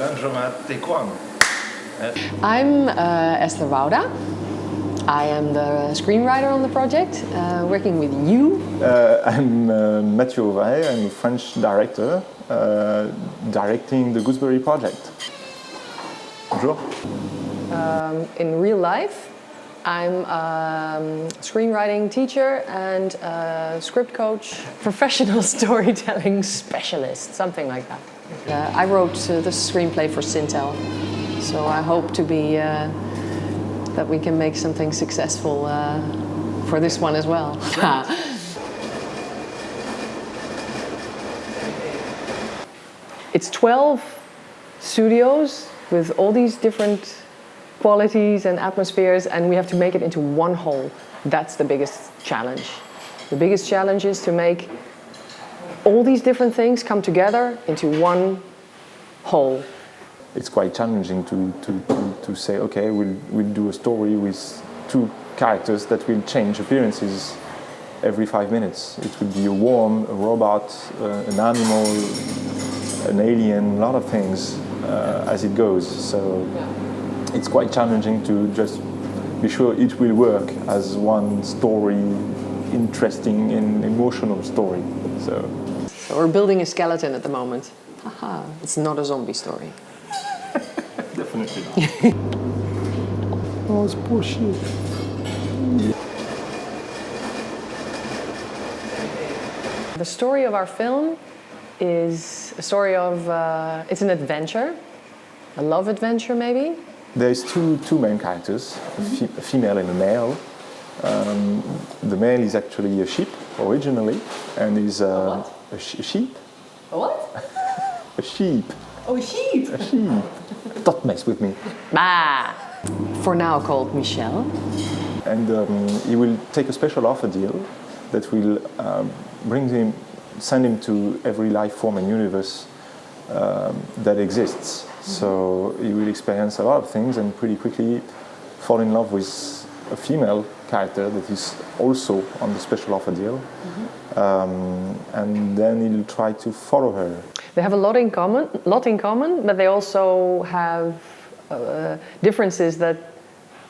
Laundromat Tequan. I'm Esther Wouda. I am the screenwriter on the project, working with you. I'm Mathieu Auvray. I'm a French director directing the Gooseberry project. Bonjour. In real life, I'm a screenwriting teacher and a script coach, professional storytelling specialist, something like that. I wrote the screenplay for Sintel, so I hope to be that we can make something successful for this one as well. It's 12 studios with all these different qualities and atmospheres, and we have to make it into one whole. That's the biggest challenge. The biggest challenge is to make all these different things come together into one whole. It's quite challenging to say, okay, we'll do a story with two characters that will change appearances every 5 minutes. It would be a worm, a robot, an animal, an alien, a lot of things as it goes. So it's quite challenging to just be sure it will work as one story, interesting and emotional story. So we're building a skeleton at the moment. Haha, it's not a zombie story. Definitely not. Oh, it's poor sheep. The story of our film is a story of, it's an adventure, a love adventure maybe. There's two main characters, a female and a male. The male is actually a sheep originally, and is a sheep. A what? A sheep. Oh, a sheep! A sheep. Don't mess with me. Bah! For now called Michel. And he will take a special offer deal that will send him to every life form and universe that exists. So he will experience a lot of things and pretty quickly fall in love with a female character that is also on the special offer deal. And then he'll try to follow her. They have a lot in common, but they also have differences that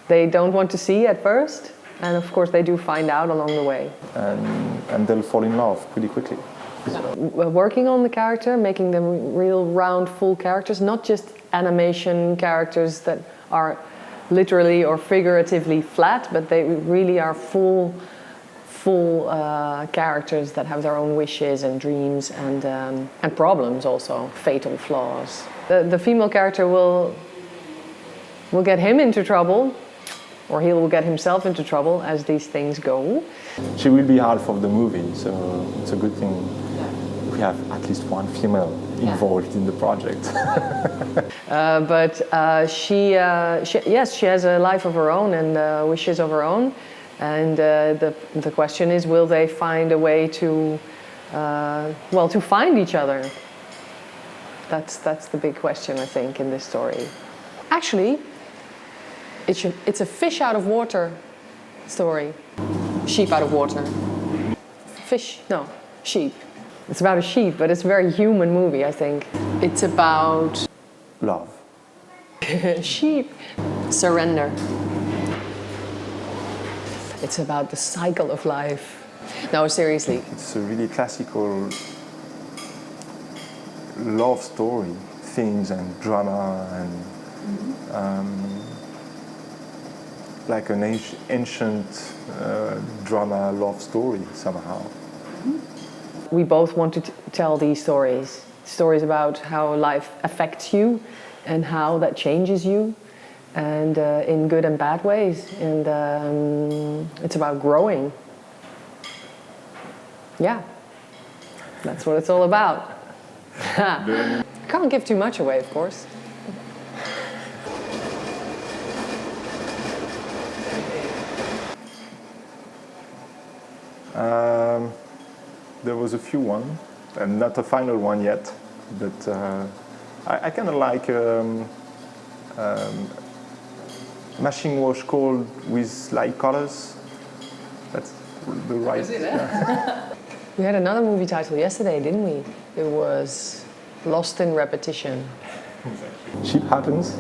they don't want to see at first. And of course they do find out along the way. And they'll fall in love pretty quickly. We're working on the character, making them real round, full characters, not just animation characters that are literally or figuratively flat, but they really are full characters that have their own wishes and dreams and problems also, fatal flaws. The female character will get him into trouble, or he will get himself into trouble as these things go. She will be half of the movie, so it's a good thing we have at least one female involved in the project. She has a life of her own and wishes of her own. And the question is, will they find a way to find each other? That's the big question, I think, in this story. Actually, it's a fish out of water story. Sheep out of water. Fish, no, sheep. It's about a sheep, but it's a very human movie, I think. It's about love. Sheep. Surrender. It's about the cycle of life. No, seriously. It's a really classical love story, themes and drama and like an ancient drama love story somehow. We both want to tell these stories about how life affects you and how that changes you. And in good and bad ways, and it's about growing. Yeah, that's what it's all about. I can't give too much away, of course. There was a few one, and not a final one yet, but I kind of like machine wash cold with light colors. That's the right. Yeah. We had another movie title yesterday, didn't we? It was Lost in Repetition. Shit happens.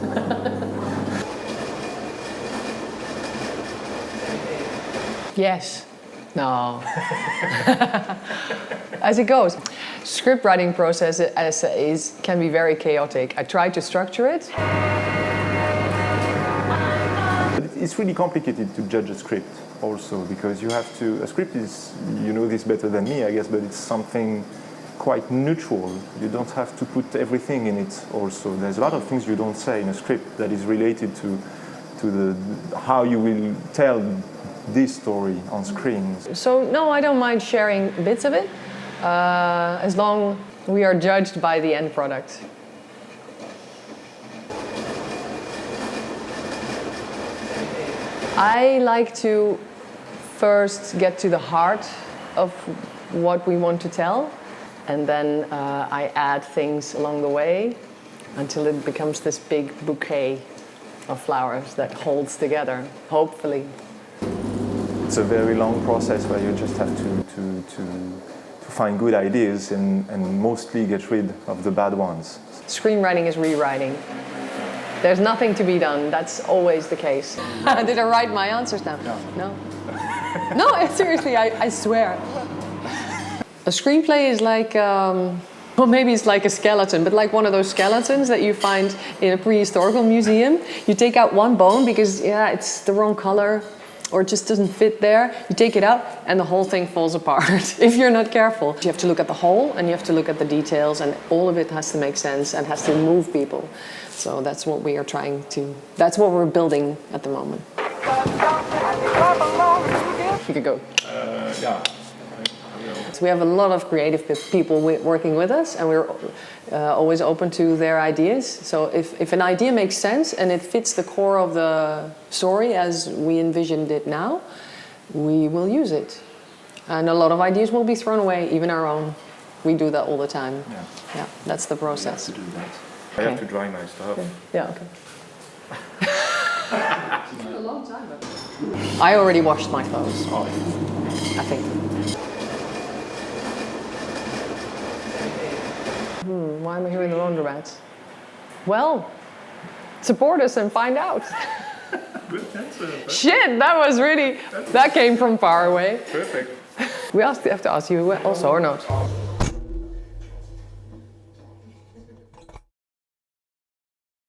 Yes. No. As it goes. Script writing process can be very chaotic. I try to structure it. It's really complicated to judge a script also, because you have to, a script is, you know this better than me, I guess, but it's something quite neutral. You don't have to put everything in it also. There's a lot of things you don't say in a script that is related to how you will tell this story on screen. So no, I don't mind sharing bits of it, as long we are judged by the end product. I like to first get to the heart of what we want to tell, and then I add things along the way until it becomes this big bouquet of flowers that holds together, hopefully. It's a very long process where you just have to find good ideas and mostly get rid of the bad ones. Screenwriting is rewriting. There's nothing to be done. That's always the case. Did I write my answers down? No. No, seriously, I swear. A screenplay is like, well, maybe it's like a skeleton, but like one of those skeletons that you find in a prehistorical museum. You take out one bone because, yeah, it's the wrong color or it just doesn't fit there. You take it out and the whole thing falls apart if you're not careful. You have to look at the whole and you have to look at the details, and all of it has to make sense and has to move people. So that's what we are trying to, that's what we're building at the moment. You could go. Yeah. So we have a lot of creative people working with us, and we're always open to their ideas. So if an idea makes sense and it fits the core of the story as we envisioned it now, we will use it. And a lot of ideas will be thrown away, even our own. We do that all the time. Yeah, that's the process. You have to do that. I have to dry my stuff. Okay. Yeah, okay. A long time ago. I already washed my clothes. Oh, I think. Why am I here in the laundromat? Well, support us and find out. good answer. Shit, that came from far away. Perfect. We have to ask you also or not?